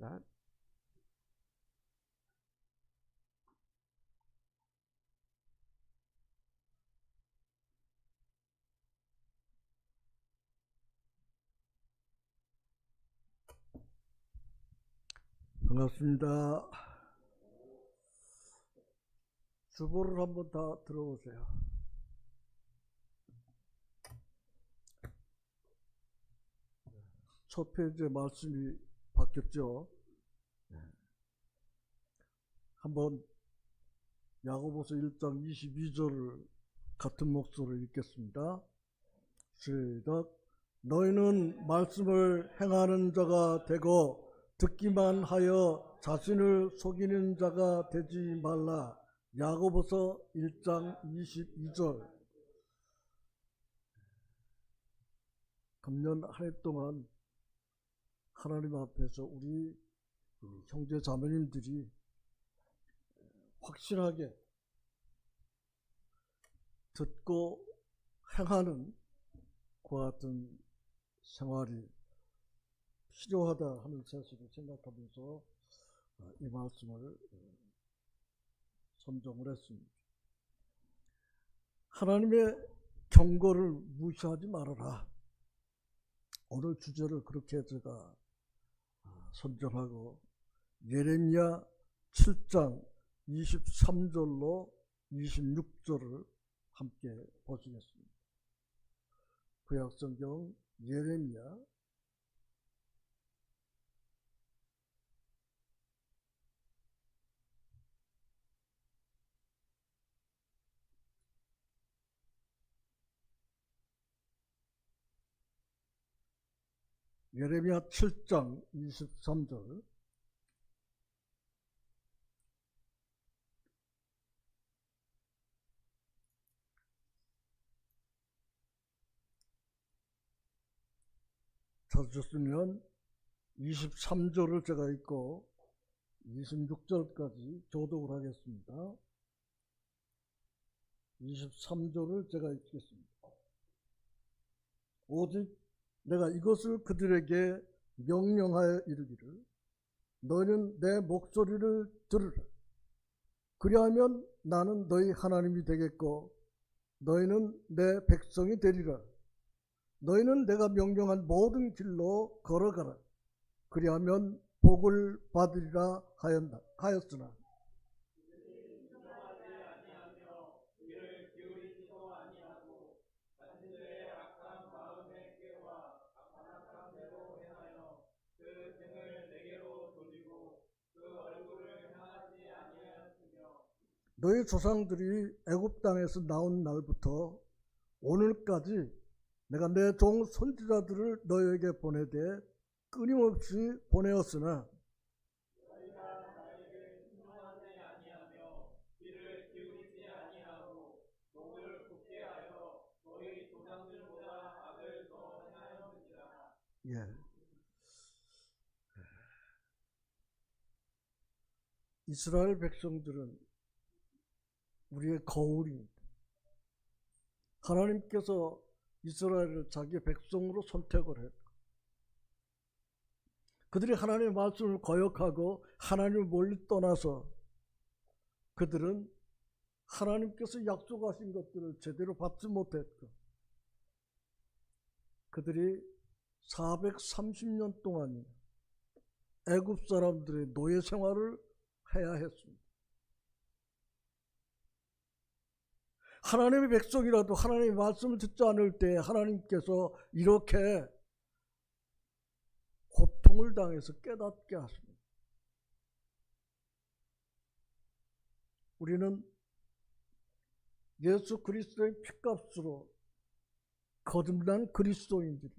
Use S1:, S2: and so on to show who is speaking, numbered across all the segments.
S1: that. 반갑습니다. 주보를 한번 다 들어보세요. 첫 페이지에 말씀이 바뀌었죠. 한번 야고보서 1장 22절을 같은 목소리로 읽겠습니다. 시작. 너희는 말씀을 행하는 자가 되고 듣기만 하여 자신을 속이는 자가 되지 말라. 야고보서 1장 22절. 금년 한 해 동안 하나님 앞에서 우리 형제 자매님들이 확실하게 듣고 행하는 그와 같은 생활이 필요하다 하는 사실을 생각하면서 이 말씀을 선정을 했습니다. 하나님의 경고를 무시하지 말아라. 오늘 주제를 그렇게 제가 선정하고 예레미야 7장 23절로 26절을 함께 보시겠습니다. 구약성경 예레미야 7장 23절. 찾으셨으면 23절을 제가 읽고 26절까지 교독을 하겠습니다. 23절을 제가 읽겠습니다. 오직 내가 이것을 그들에게 명령하여 이르기를 너희는 내 목소리를 들으라. 그리하면 나는 너희 하나님이 되겠고 너희는 내 백성이 되리라. 너희는 내가 명령한 모든 길로 걸어가라. 그리하면 복을 받으리라 하였으나 너희 조상들이 애굽 땅에서 나온 날부터 오늘까지 내가 내 종 선지자들을 너희에게 보내되 끊임없이 보내었으나 이스라엘 백성들은 우리의 거울입니다. 하나님께서 이스라엘을 자기 백성으로 선택을 했고 그들이 하나님의 말씀을 거역하고 하나님을 멀리 떠나서 그들은 하나님께서 약속하신 것들을 제대로 받지 못했고 그들이 430년 동안 애굽 사람들의 노예 생활을 해야 했습니다. 하나님의 백성이라도 하나님의 말씀을 듣지 않을 때 하나님께서 이렇게 고통을 당해서 깨닫게 하십니다. 우리는 예수 그리스도의 피값으로 거듭난 그리스도인들이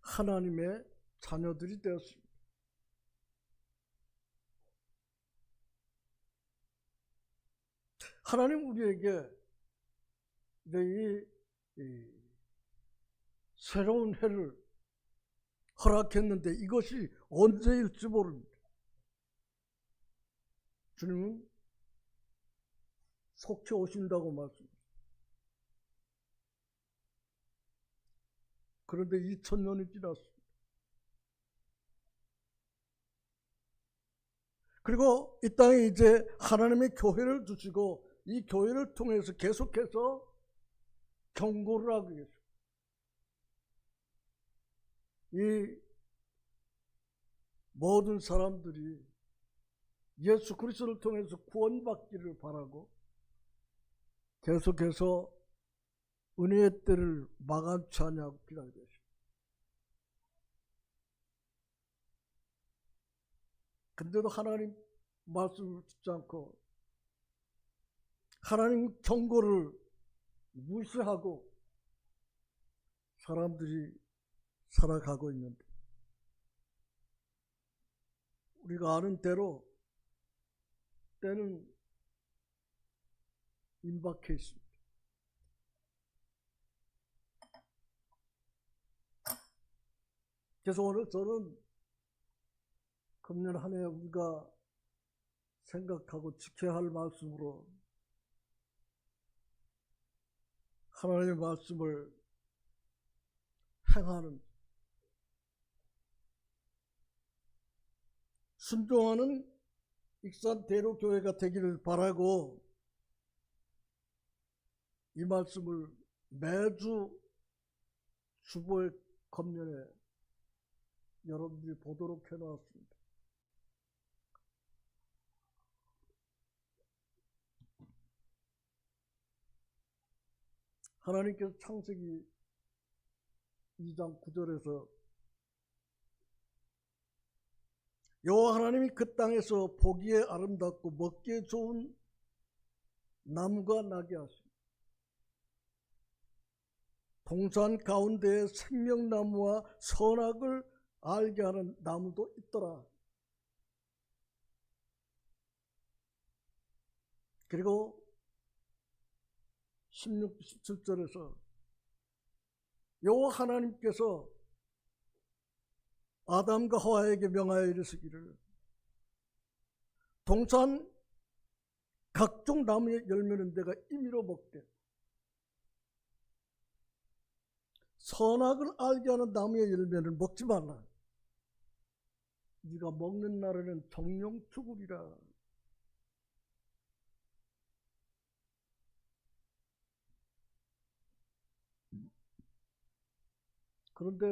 S1: 하나님의 자녀들이 되었습니다. 하나님 우리에게 이 새로운 해를 허락했는데 이것이 언제일지 모릅니다. 주님은 속히 오신다고 말씀합니다. 그런데 2000년이 지났습니다. 그리고 이 땅에 이제 하나님의 교회를 두시고 이 교회를 통해서 계속해서 경고를 하고 계십니다. 이 모든 사람들이 예수 그리스도를 통해서 구원받기를 바라고 계속해서 은혜의 때를 마감치 않냐고 기다리고 계십니다. 근데도 하나님 말씀을 듣지 않고 하나님 경고를 무시하고 사람들이 살아가고 있는데 우리가 아는 대로 때는 임박해 있습니다. 그래서 오늘 저는 금년 한 해 우리가 생각하고 지켜야 할 말씀으로 하나님의 말씀을 행하는, 순종하는 익산 대로교회가 되기를 바라고 이 말씀을 매주 주보의 겉면에 여러분들이 보도록 해놓았습니다. 하나님께서 창세기 2장 9절에서 여호와 하나님이 그 땅에서 보기에 아름답고 먹기에 좋은 나무가 나게 하시고 동산 가운데에 생명나무와 선악을 알게 하는 나무도 있더라. 그리고 16, 17절에서 여호와 하나님께서 아담과 하와에게 명하여 이르시기를 동산 각종 나무의 열매는 내가 임의로 먹되 선악을 알게 하는 나무의 열매는 먹지 말라. 네가 먹는 날에는 정령 죽으리라. 그런데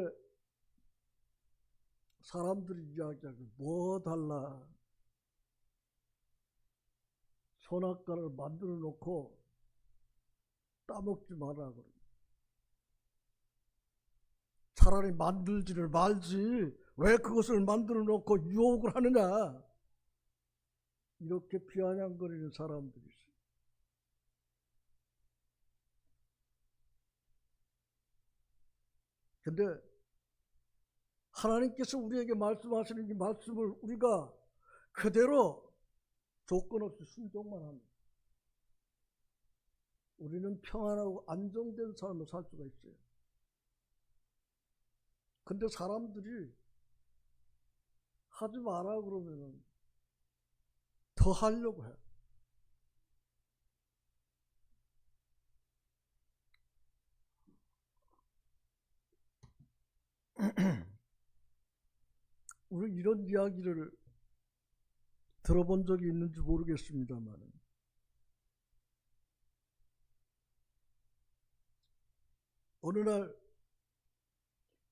S1: 사람들이 이야기하기 뭐 달라. 선악과를 만들어 놓고 따먹지 마라 그러고. 차라리 만들지를 말지 왜 그것을 만들어 놓고 유혹을 하느냐. 이렇게 비아냥거리는 사람들이 있어요. 근데 하나님께서 우리에게 말씀하시는 이 말씀을 우리가 그대로 조건 없이 순종만 합니다. 우리는 평안하고 안정된 삶을 살 수가 있어요. 근데 사람들이 하지 마라 그러면은 더 하려고 해. 우리 이런 이야기를 들어본 적이 있는지 모르겠습니다만 어느 날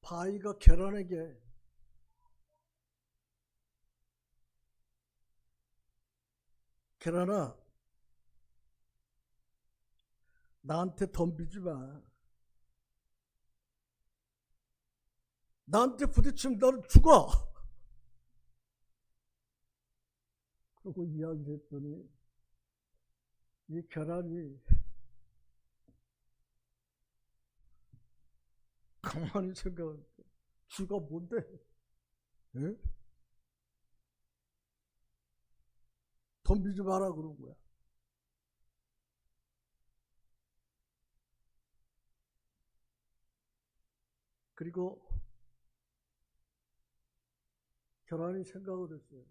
S1: 바위가 계란에게 계란아 나한테 덤비지 마. 나한테 부딪히면 너는 죽어. 그러고 이야기를 했더니 이 계란이 가만히 생각할 때 쥐가 뭔데? 에? 덤비지 마라 그런 거야. 그리고 계란이 생각을 했어요.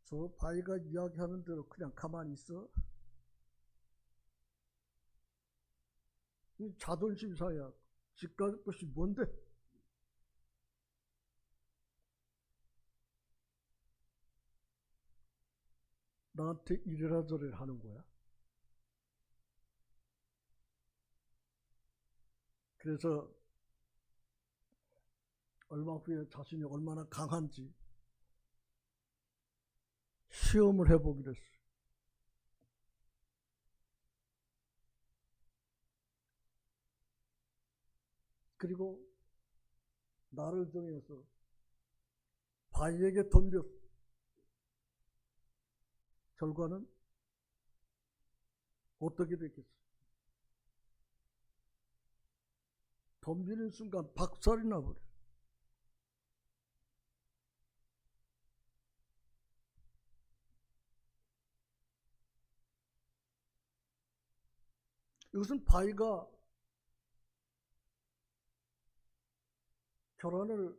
S1: 저 바위가 이야기하는 대로 그냥 가만히 있어? 이 자존심 상해. 집 가질 것이 뭔데? 나한테 이래라 저래라 하는 거야. 그래서 얼마 후에 자신이 얼마나 강한지 시험을 해보기로 했어요. 그리고 나를 정해서 바위에게 덤볐어. 결과는 어떻게 됐겠어? 덤비는 순간 박살이 나버려. 이것은 바위가 결혼을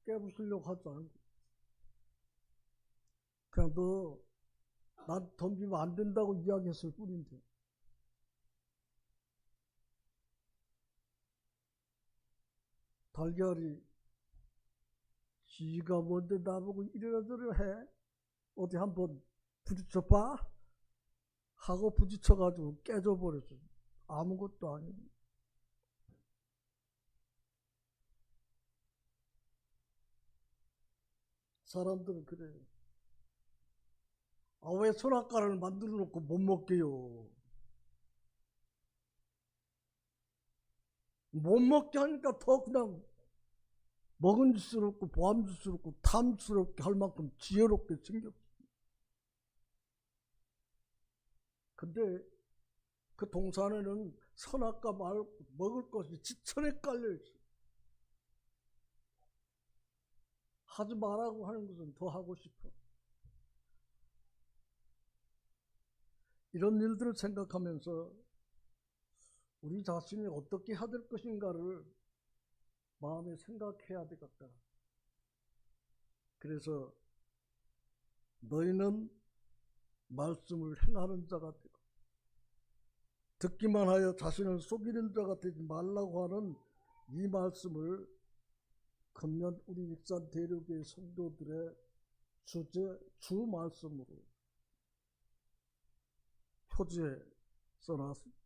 S1: 깨부수려고 하지 않은 거야. 그냥 너 난 덤비면 안 된다고 이야기했을 뿐인데. 달걀이 지가 뭔데 나보고 이래라 저래라 해? 어디 한번 부딪혀봐? 하고 부딪혀가지고 깨져버렸어. 아무것도 아니고. 사람들은 그래. 아, 왜 선악과를 만들어 놓고 못 먹게요? 못 먹게 하니까 더 그냥 먹은짓스럽고 보암짓스럽고 탐스럽게 할 만큼 지혜롭게 생겼어. 근데 그 동산에는 선악과 말고 먹을 것이 지천에 깔려있어. 하지 말라고 하는 것은 더 하고 싶어. 이런 일들을 생각하면서 우리 자신이 어떻게 해야 될 것인가를 마음에 생각해야 되겠다. 그래서 너희는 말씀을 행하는 자가 되고 듣기만 하여 자신을 속이는 자가 되지 말라고 하는 이 말씀을 금년 우리 익산 대륙의 성도들의 주 말씀으로 표지에 써놨습니다.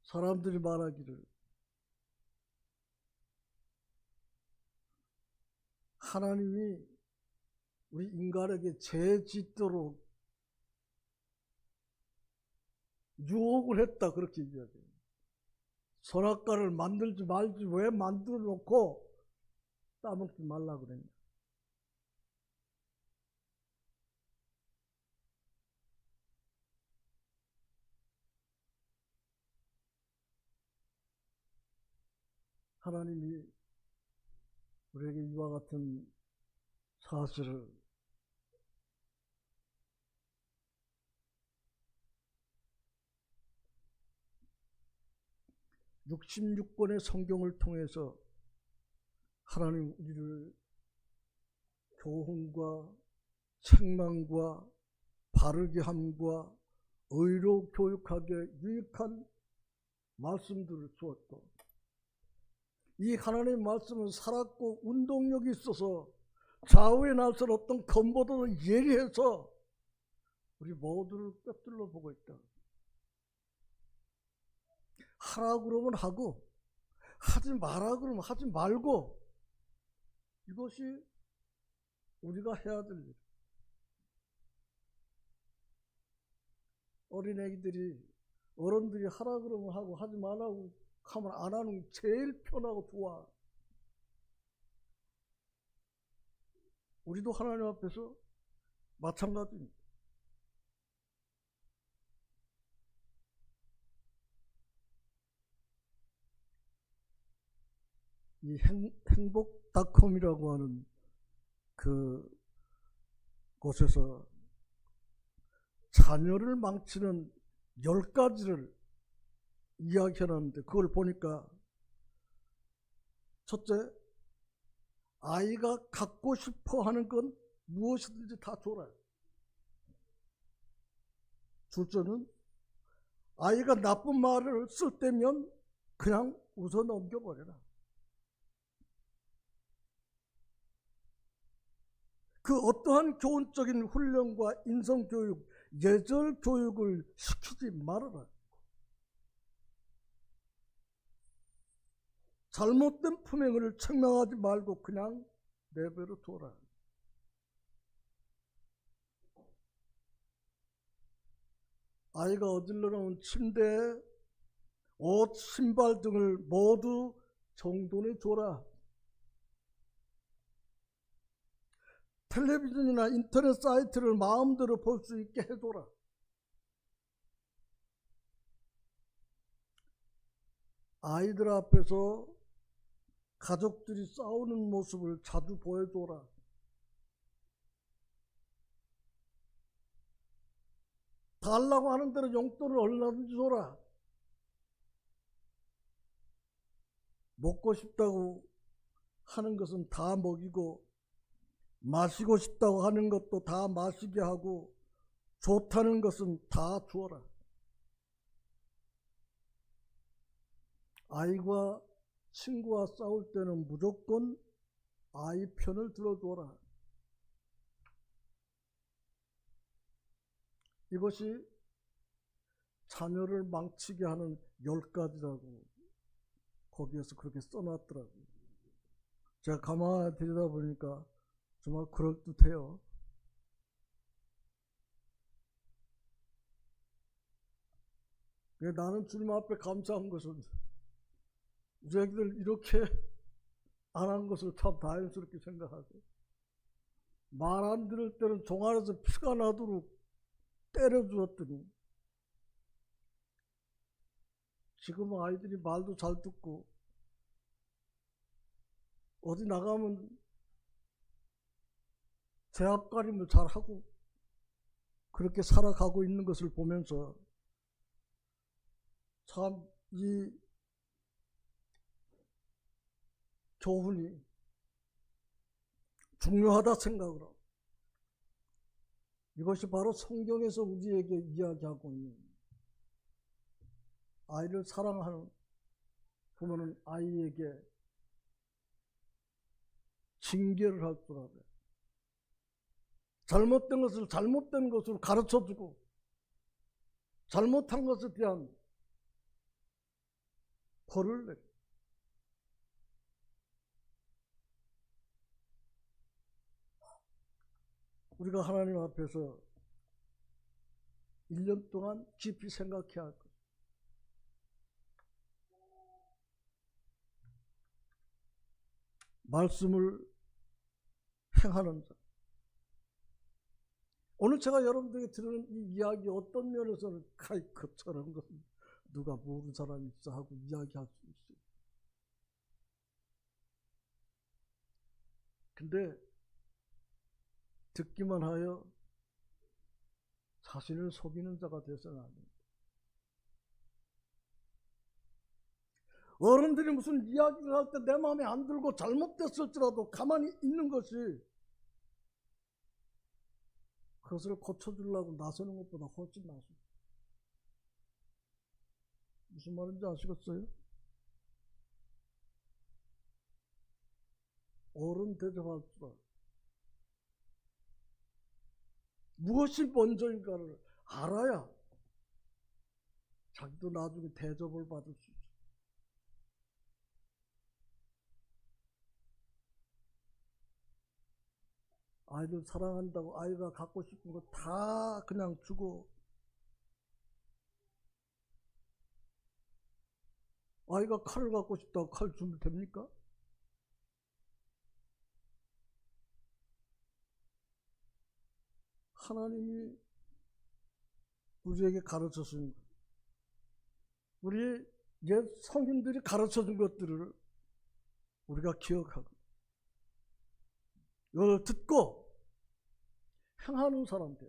S1: 사람들이 말하기를 하나님이 우리 인간에게 죄 짓도록 유혹을 했다, 그렇게 이야기해요. 선악과를 만들지 말지 왜 만들어 놓고 따먹지 말라 그랬냐. 하나님이 우리에게 이와 같은 사실을 66권의 성경을 통해서 하나님 우리를 교훈과 책망과 바르게 함과 의로 교육하게 유익한 말씀들을 주었고, 이 하나님의 말씀은 살았고 운동력이 있어서 좌우에 나설 어떤 검보다도 예리해서 우리 모두를 꿰뚫러 보고 있다. 하라 그러면 하고 하지 마라 그러면 하지 말고, 이것이 우리가 해야 될 일. 어린애기들이 어른들이 하라 그러면 하고 하지 말라고 하면 안 하는 게 제일 편하고 좋아. 우리도 하나님 앞에서 마찬가지입니다. 이 행복닷컴이라고 하는 그 곳에서 자녀를 망치는 10가지를 이야기해놨는데, 그걸 보니까 첫째, 아이가 갖고 싶어 하는 건 무엇이든지 다 줘라. 둘째는 아이가 나쁜 말을 쓸 때면 그냥 웃어 넘겨버려라. 그 어떠한 교훈적인 훈련과 인성교육, 예절 교육을 시키지 말아라. 잘못된 품행을 책망하지 말고 그냥 내버려 둬라. 아이가 어질러 놓은 침대, 옷, 신발 등을 모두 정돈해 줘라. 텔레비전이나 인터넷 사이트를 마음대로 볼 수 있게 해줘라. 아이들 앞에서 가족들이 싸우는 모습을 자주 보여줘라. 달라고 하는 대로 용돈을 얼마든지 줘라. 먹고 싶다고 하는 것은 다 먹이고, 마시고 싶다고 하는 것도 다 마시게 하고, 좋다는 것은 다 주어라. 아이가 친구와 싸울 때는 무조건 아이 편을 들어줘라. 이것이 자녀를 망치게 하는 10가지라고 거기에서 그렇게 써놨더라고요. 제가 가만히 들여다보니까 정말 그럴듯해요. 나는 주님 앞에 감사한 것은 우리 애기들 이렇게 안 한 것을 참 다행스럽게 생각하고, 말 안 들을 때는 종 안에서 피가 나도록 때려주었더니 지금은 아이들이 말도 잘 듣고 어디 나가면 제 앞가림을 잘하고 그렇게 살아가고 있는 것을 보면서 참 이 교훈이 중요하다 생각을 하고, 이것이 바로 성경에서 우리에게 이야기하고 있는 아이를 사랑하는 부모는 아이에게 징계를 할 줄 알아요. 잘못된 것을 잘못된 것으로 가르쳐주고, 잘못한 것에 대한 벌을 내려. 우리가 하나님 앞에서 1년 동안 깊이 생각해야 할 것. 말씀을 행하는 자. 오늘 제가 여러분들에게 들은 이 이야기 어떤 면에서는 저런 것은 누가 모르는 사람이 있어 하고 이야기할 수 있어요. 근데 듣기만 하여 자신을 속이는 자가 되어서는 안 됩니다. 어른들이 무슨 이야기를 할 때 내 마음에 안 들고 잘못됐을지라도 가만히 있는 것이 그것을 고쳐주려고 나서는 것보다 훨씬 낫습니다. 무슨 말인지 아시겠어요? 어른 대접할 줄 알아요. 무엇이 먼저인가를 알아야 자기도 나중에 대접을 받을 수 있어요. 아이들 사랑한다고 아이가 갖고 싶은 거 다 그냥 주고, 아이가 칼을 갖고 싶다고 칼 주면 됩니까? 하나님이 우리에게 가르쳐 준 것, 우리 옛 성인들이 가르쳐 준 것들을 우리가 기억하고 이걸 듣고 행하는 사람들,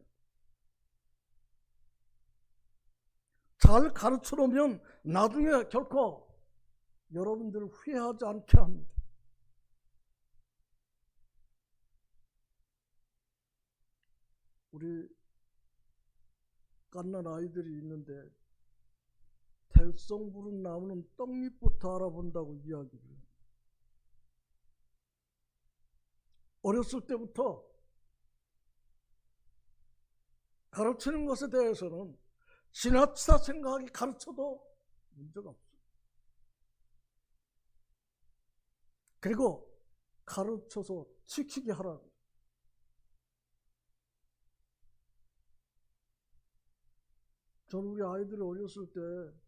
S1: 잘 가르쳐 놓으면 나중에 결코 여러분들을 후회하지 않게 합니다. 우리 갓난 아이들이 있는데 달성 부른 나무는 떡잎부터 알아본다고 이야기를 해요. 어렸을 때부터 가르치는 것에 대해서는 지나치다 생각하기 가르쳐도 문제가 없어요. 그리고 가르쳐서 지키게 하라고. 저는 우리 아이들이 어렸을 때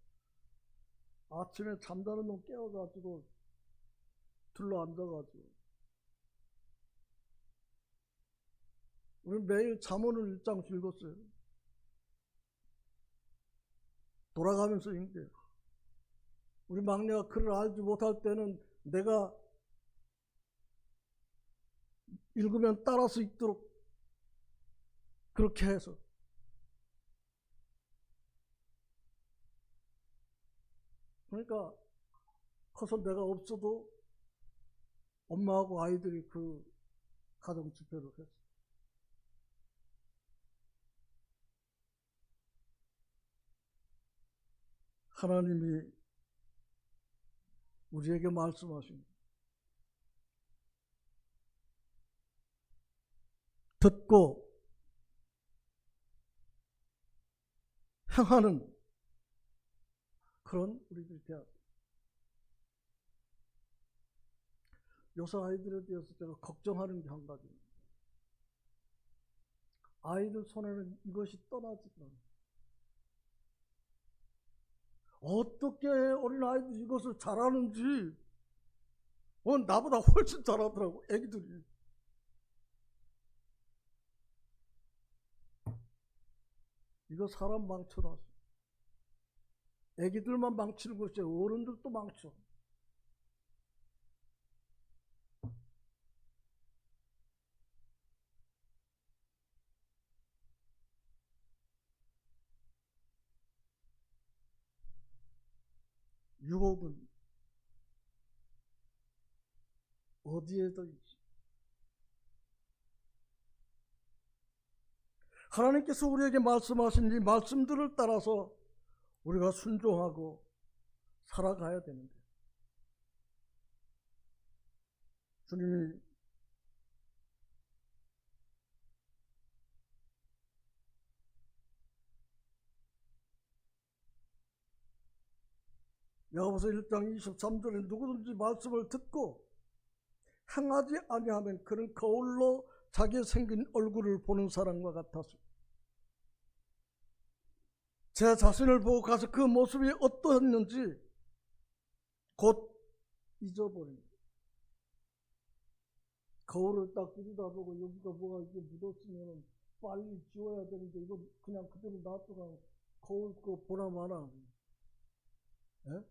S1: 아침에 잠자는 놈 깨워가지고 둘러 앉아가지고 우리 매일 잠언을 1장 읽었어요. 돌아가면서 읽대요. 우리 막내가 글을 알지 못할 때는 내가 읽으면 따라서 읽도록 그렇게 해서 그러니까 커서 내가 없어도 엄마하고 아이들이 그 가정 집회를 했어. 하나님이 우리에게 말씀하십니다. 듣고 행하는 그런 우리들이 돼야 돼. 요새 아이들에 대해서 제가 걱정하는 게 한 가지입니다. 아이들 손에는 이것이 떠나지 않아요. 어떻게 어린아이들이 이것을 잘하는지 나보다 훨씬 잘하더라고. 애기들이. 이거 사람 망쳐놨어. 애기들만 망치는 것이 아니라 어른들도 망쳐. 유혹은 어디에도 있지. 하나님께서 우리에게 말씀하신 이 말씀들을 따라서 우리가 순종하고 살아가야 되는데 주님이 야고보서 1장 23절에 누구든지 말씀을 듣고 행하지 아니하면 그는 거울로 자기 생긴 얼굴을 보는 사람과 같아서 제 자신을 보고 가서 그 모습이 어떠했는지 곧 잊어버립니다. 거울을 딱 들여다보고 여기가 뭐가 이렇게 묻었으면 빨리 지워야 되는데 이거 그냥 그대로 놔두고 거울 거 보나 마나. 예?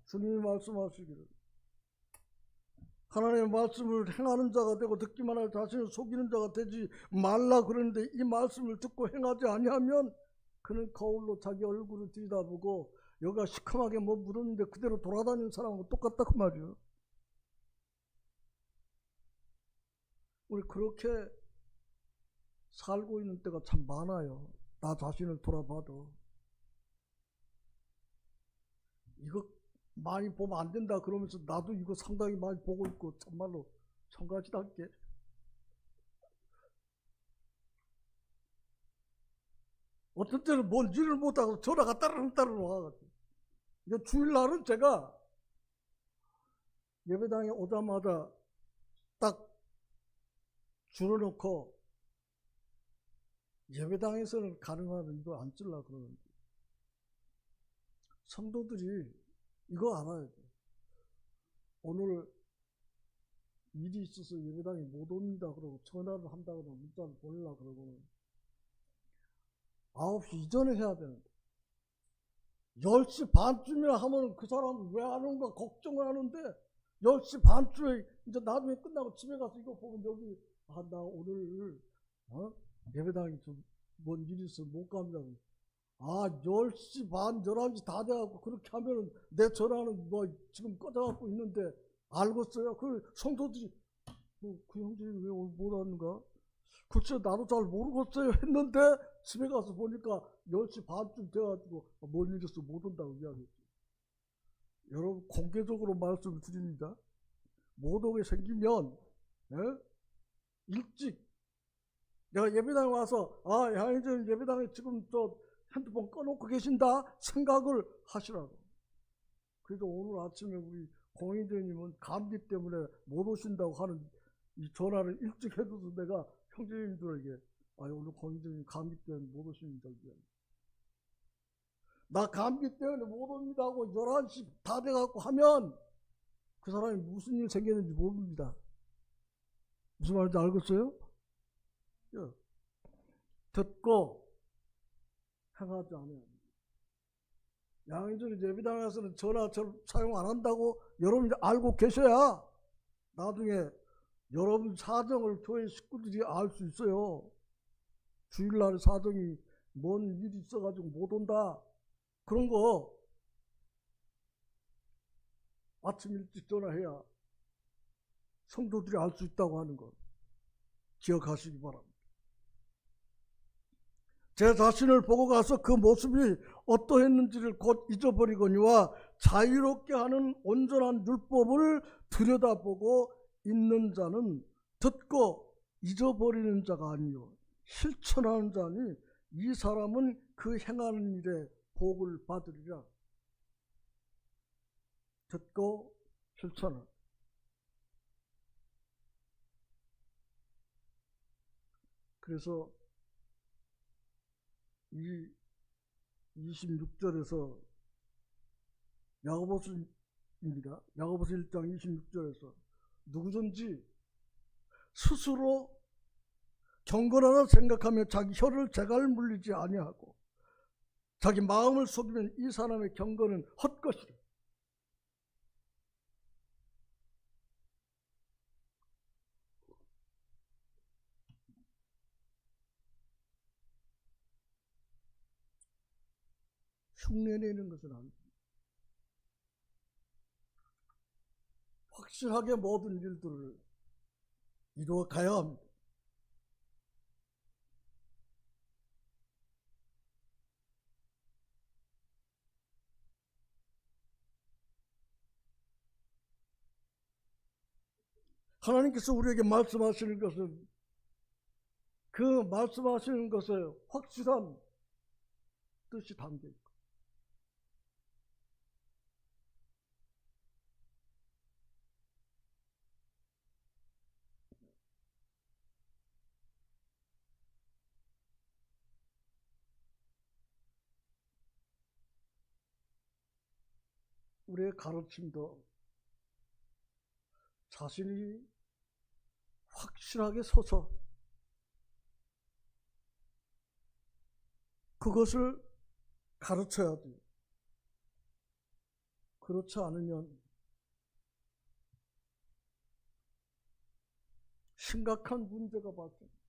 S1: 주님이 말씀하시기를 하나님의 말씀을 행하는 자가 되고 듣기만 할 자신을 속이는 자가 되지 말라 그러는데 이 말씀을 듣고 행하지 아니하면 그는 거울로 자기 얼굴을 들여다보고 여기가 시커멓게 뭐 묻었는데 그대로 돌아다니는 사람하고 똑같다 그 말이에요. 우리 그렇게 살고 있는 때가 참 많아요. 나 자신을 돌아봐도 이거 많이 보면 안 된다 그러면서 나도 이거 상당히 많이 보고 있고 정말로 청가지답게 어떤 때는 뭔 일을 못하고 전화가 따르릉 와가지고 이제 주일날은 제가 예배당에 오자마자 딱 줄여놓고 예배당에서는 가능하면 이거 안 쓰려고 그러는데 성도들이 이거 알아야 돼. 오늘 일이 있어서 예배당에 못 옵니다 그러고 전화를 한다거나 문자를 보내려고 그러고 9시 이전에 해야 되는데 10시 반쯤이나 하면 그 사람은 왜 안 온가 걱정을 하는데 10시 반쯤에 이제 나중에 끝나고 집에 가서 이거 보면 여기 나 오늘 예배당에 좀 뭔 일이 있어서 못 갑니다. 10시 반, 11시 다 돼갖고 그렇게 하면은 내 전화는 뭐 지금 꺼져갖고 있는데 알겠어요. 그 성도들이 그 형제님 왜 못 왔는가? 글쎄 나도 잘 모르겠어요 했는데 집에 가서 보니까 10시 반쯤 돼가지고 뭔 일 있어 못 온다고 이야기했죠. 여러분 공개적으로 말씀을 드립니다. 못 오게 생기면 일찍 내가 예배당에 와서 양희정 예배당에 지금 저 핸드폰 꺼놓고 계신다 생각을 하시라고. 그래서 오늘 아침에 우리 공희대님은 감기 때문에 못 오신다고 하는 이 전화를 일찍 해줘서 내가 형제님들에게 오늘 공희대님 감기 때문에 못 오십니다. 나 감기 때문에 못 옵니다 하고 11시 다 돼갖고 하면 그 사람이 무슨 일 생겼는지 모릅니다. 무슨 말인지 알겠어요? 듣고 행하지 않아요. 양희준이 예배당에서는 전화 사용 안 한다고 여러분이 알고 계셔야 나중에 여러분 사정을 교회 식구들이 알 수 있어요. 주일날 사정이 뭔 일이 있어가지고 못 온다. 그런 거 아침 일찍 전화해야 성도들이 알 수 있다고 하는 거 기억하시기 바랍니다. 제 자신을 보고 가서 그 모습이 어떠했는지를 곧 잊어버리거니와 자유롭게 하는 온전한 율법을 들여다보고 있는 자는 듣고 잊어버리는 자가 아니요 실천하는 자니 이 사람은 그 행하는 일에 복을 받으리라. 듣고 실천하는. 그래서 이 26절에서 야고보서입니다. 야고보서 1장 26절에서 누구든지 스스로 경건하다 생각하며 자기 혀를 재갈 물리지 아니하고 자기 마음을 속이면 이 사람의 경건은 헛것이라. 흉내내는 것은 아닙니다. 확실하게 모든 일들을 이루어 가야 합니다. 하나님께서 우리에게 말씀하시는 것은 그 말씀하시는 것에 확실한 뜻이 담겨 있고 우리의 가르침도 자신이 확실하게 서서 그것을 가르쳐야 돼요. 그렇지 않으면 심각한 문제가 발생합니다.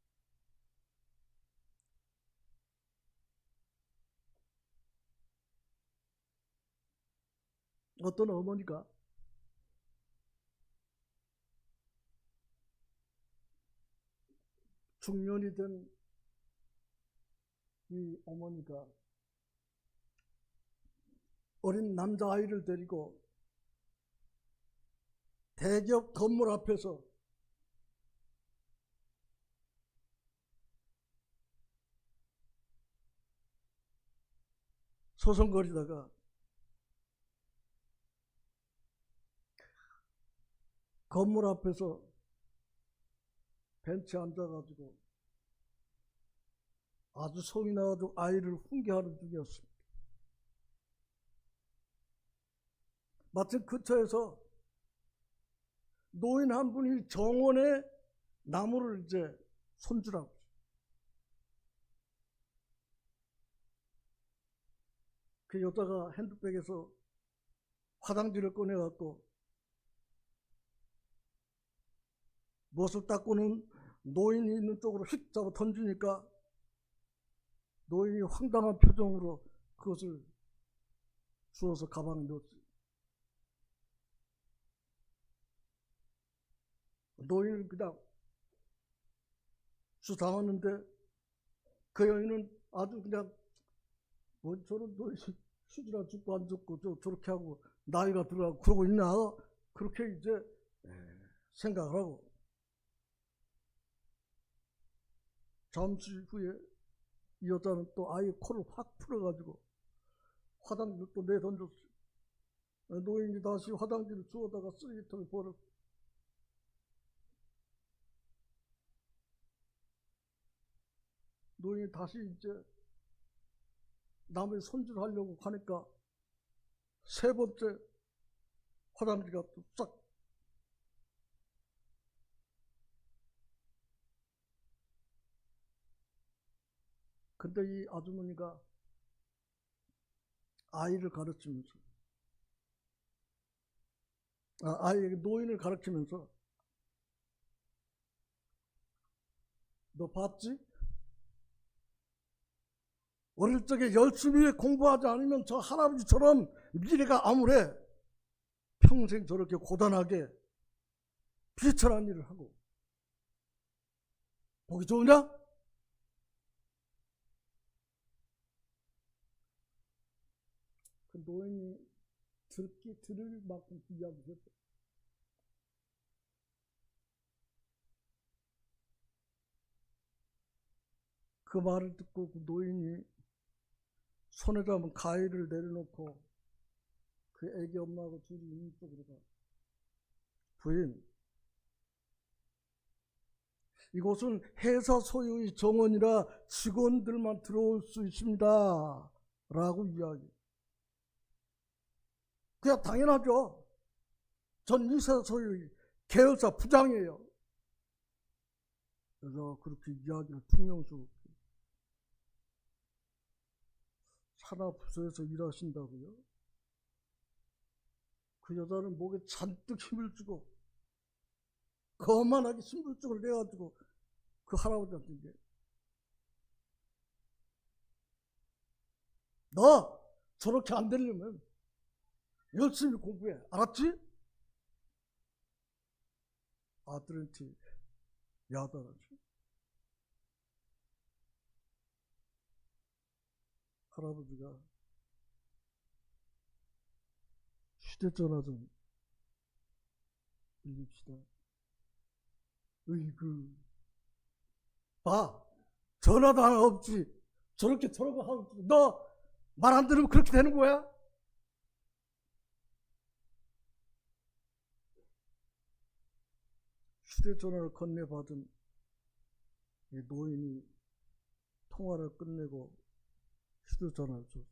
S1: 어떤 어머니가 중년이 된 이 어머니가 어린 남자아이를 데리고 대기업 건물 앞에서 서성거리다가 건물 앞에서 벤치에 앉아가지고 아주 성이 나가지고 아이를 훈계하는 중이었습니다. 마침 근처에서 노인 한 분이 정원에 나무를 이제 손주라고. 그 여자가 핸드백에서 화장지를 꺼내갖고 무엇을 닦고는 노인이 있는 쪽으로 휙 잡아 던지니까 노인이 황당한 표정으로 그것을 주워서 가방에 넣었어요. 노인은 그냥 수당하는데 그 여인은 아주 그냥 뭐 저런 너 수지나 죽도 안 죽고 저렇게 하고 나이가 들어가고 그러고 있나 그렇게 이제 생각을 하고 잠시 후에 이 여자는 또 아예 코를 확 풀어가지고 화장지를 또 내던졌어요. 노인이 다시 화장지를 주워다가 쓰레기통에 버렸어. 노인이 다시 이제 남의 손질을 하려고 하니까 세 번째 화장지가 또 싹. 근데 이 아주머니가 아이를 가르치면서 아이에게 노인을 가르치면서 너 봤지? 어릴 적에 열심히 공부하지 않으면 저 할아버지처럼 미래가 암울해. 평생 저렇게 고단하게 비천한 일을 하고 보기 좋으냐? 그 노인이 들을 만큼 이야기했어. 그 말을 듣고 그 노인이 손에 잡은 가위를 내려놓고 그 애기 엄마하고 둘이 있는 쪽으로 가. 부인, 이곳은 회사 소유의 정원이라 직원들만 들어올 수 있습니다. 라고 이야기. 그냥 당연하죠. 전 이 회사 소유의 계열사 부장이에요. 그래서 그렇게 이야기를 퉁명스럽게. 산하부서에서 일하신다고요? 그 여자는 목에 잔뜩 힘을 주고 거만하게 신분증을 내가지고 그 할아버지한테 이제 너 저렇게 안 되려면 열심히 공부해. 알았지? 아들한테 야단하죠. 할아버지가 휴대전화 좀 빌립시다. 으이구, 봐, 전화도 하나 없지. 저렇게 하고 너 말 안 들으면 그렇게 되는 거야? 휴대전화를 건네받은 이 노인이 통화를 끝내고 휴대전화를 줬어.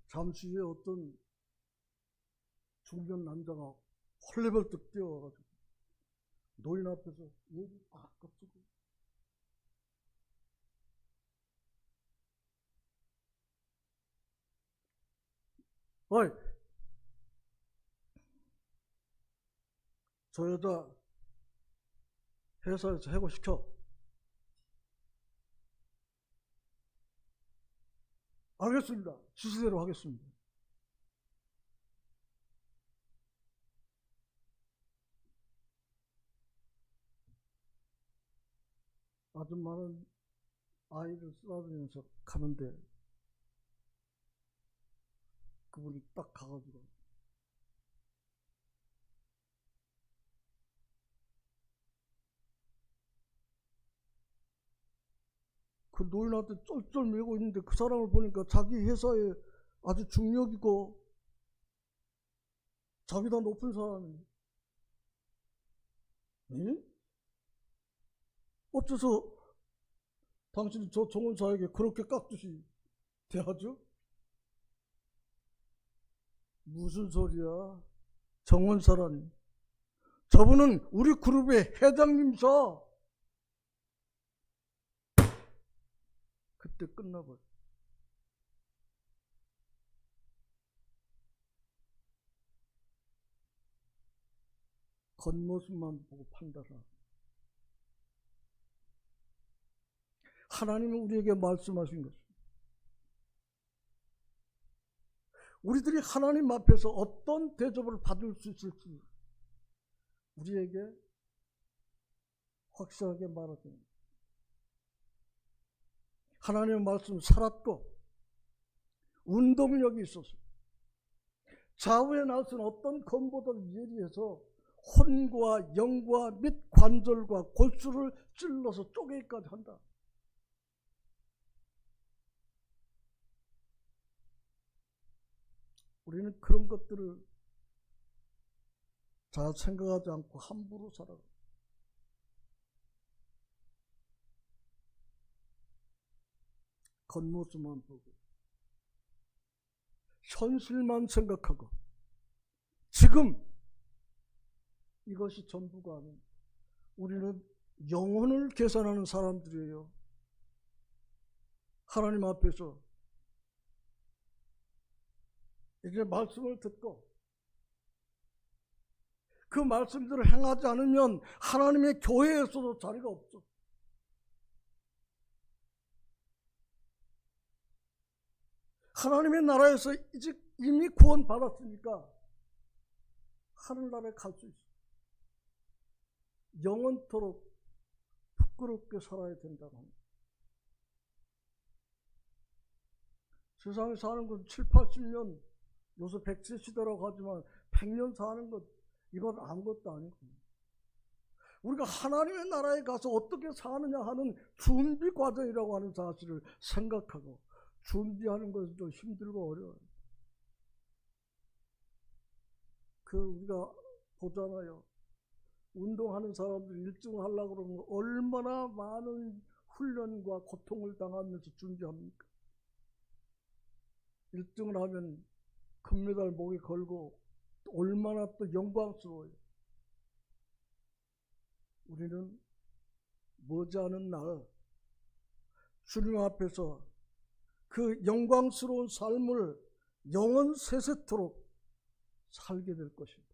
S1: 잠시 후에 어떤 중년 남자가 헐레벌떡 뛰어와가지고 노인 앞에서 얘기 딱 깝치고 어이, 저 여자 회사에서 해고시켜. 알겠습니다. 지시대로 하겠습니다. 아줌마는 아이를 쓰다듬으면서 가는데 그분이 딱 가가지고 그 노인한테 쫄쫄 매고 있는데 그 사람을 보니까 자기 회사에 아주 중력이고 자기보다 높은 사람이 응? 어째서 당신이 저 정원사에게 그렇게 깍듯이 대하죠? 무슨 소리야? 정원사라니. 저분은 우리 그룹의 회장님이셔. 그때 끝나버려. 겉모습만 보고 판단하라. 하나님은 우리에게 말씀하신 것입니다. 우리들이 하나님 앞에서 어떤 대접을 받을 수 있을지 우리에게 확실하게 말하십니다. 하나님의 말씀 살았고 운동력이 있었어요. 좌우에 나선 어떤 검보다도 예리해서 혼과 영과 및 관절과 골수를 찔러서 쪼개기까지 한다. 우리는 그런 것들을 잘 생각하지 않고 함부로 살아가. 겉모습만 보고 현실만 생각하고 지금 이것이 전부가 아닙니다. 우리는 영혼을 계산하는 사람들이에요. 하나님 앞에서 이제 말씀을 듣고 그 말씀들을 행하지 않으면 하나님의 교회에서도 자리가 없어. 하나님의 나라에서 이미 구원 받았으니까 하늘나라에 갈 수 있어. 영원토록 부끄럽게 살아야 된다고 합니다. 세상에 사는 건 7, 80년, 요새 100세 시대라고 하지만 100년 사는 것, 이건 아무것도 아니고 우리가 하나님의 나라에 가서 어떻게 사느냐 하는 준비 과정이라고 하는 사실을 생각하고 준비하는 것은 좀 힘들고 어려워요. 우리가 보잖아요. 운동하는 사람들 1등을 하려고 그러면 얼마나 많은 훈련과 고통을 당하면서 준비합니까? 1등을 하면 금메달 목에 걸고 얼마나 또 영광스러워요. 우리는 머지않은 날 주님 앞에서 그 영광스러운 삶을 영원 세세토록 살게 될 것입니다.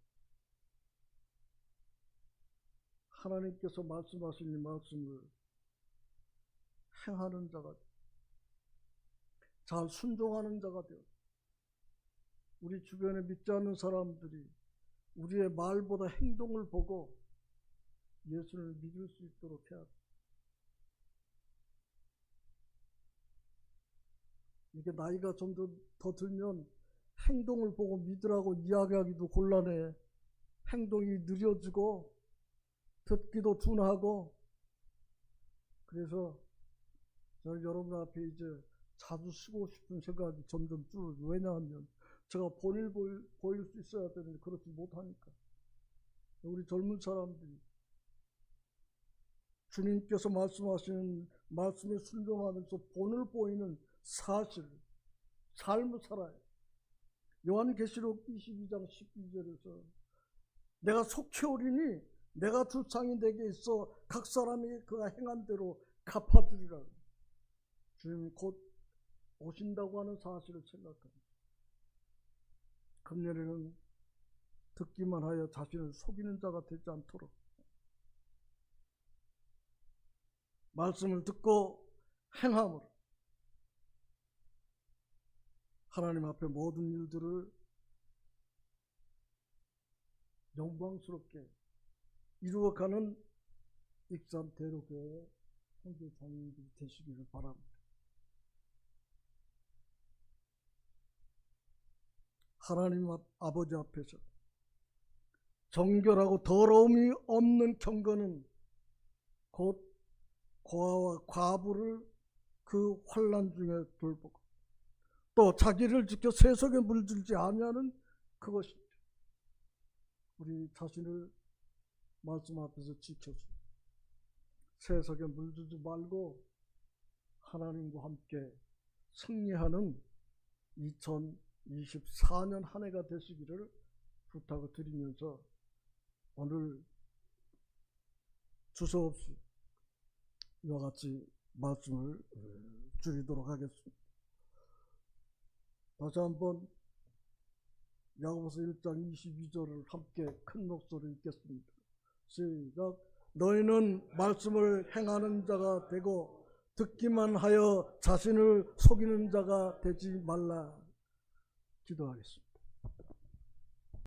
S1: 하나님께서 말씀하신 이 말씀을 행하는 자가 되어 잘 순종하는 자가 되어 우리 주변에 믿지 않는 사람들이 우리의 말보다 행동을 보고 예수를 믿을 수 있도록 해야 합니다. 이게 나이가 좀 더 들면 행동을 보고 믿으라고 이야기하기도 곤란해. 행동이 느려지고 듣기도 둔하고. 그래서 저는 여러분 앞에 이제 자주 쓰고 싶은 생각이 점점 줄어요. 왜냐하면 제가 본일 보일 수 있어야 되는데 그렇지 못하니까. 우리 젊은 사람들이 주님께서 말씀하시는 말씀에 순종하면서 본을 보이는 사실, 삶을 살아요. 요한계시록 22장 12절에서 내가 속히 오리니 내가 줄 상이 내게 있어 각 사람이 그가 행한 대로 갚아주리라. 주님이 곧 오신다고 하는 사실을 생각합니다. 금년에는 듣기만 하여 자신을 속이는 자가 되지 않도록 말씀을 듣고 행함으로 하나님 앞에 모든 일들을 영광스럽게 이루어가는 익산 대로교회 형제 자매들이 되시기를 바랍니다. 하나님 아버지 앞에서 정결하고 더러움이 없는 경건은 곧 고아와 과부를 그 환난 중에 돌보고 또 자기를 지켜 세속에 물들지 아니하는 그것입니다. 우리 자신을 말씀 앞에서 지켜서 세속에 물들지 말고 하나님과 함께 승리하는 2024년 한 해가 되시기를 부탁을 드리면서 오늘 주저없이 이와 같이 말씀을 줄이도록 하겠습니다. 다시 한번 야고보서 1장 22절을 함께 큰 목소리로 읽겠습니다. 시작. 너희는 말씀을 행하는 자가 되고 듣기만 하여 자신을 속이는 자가 되지 말라. 기도하겠습니다.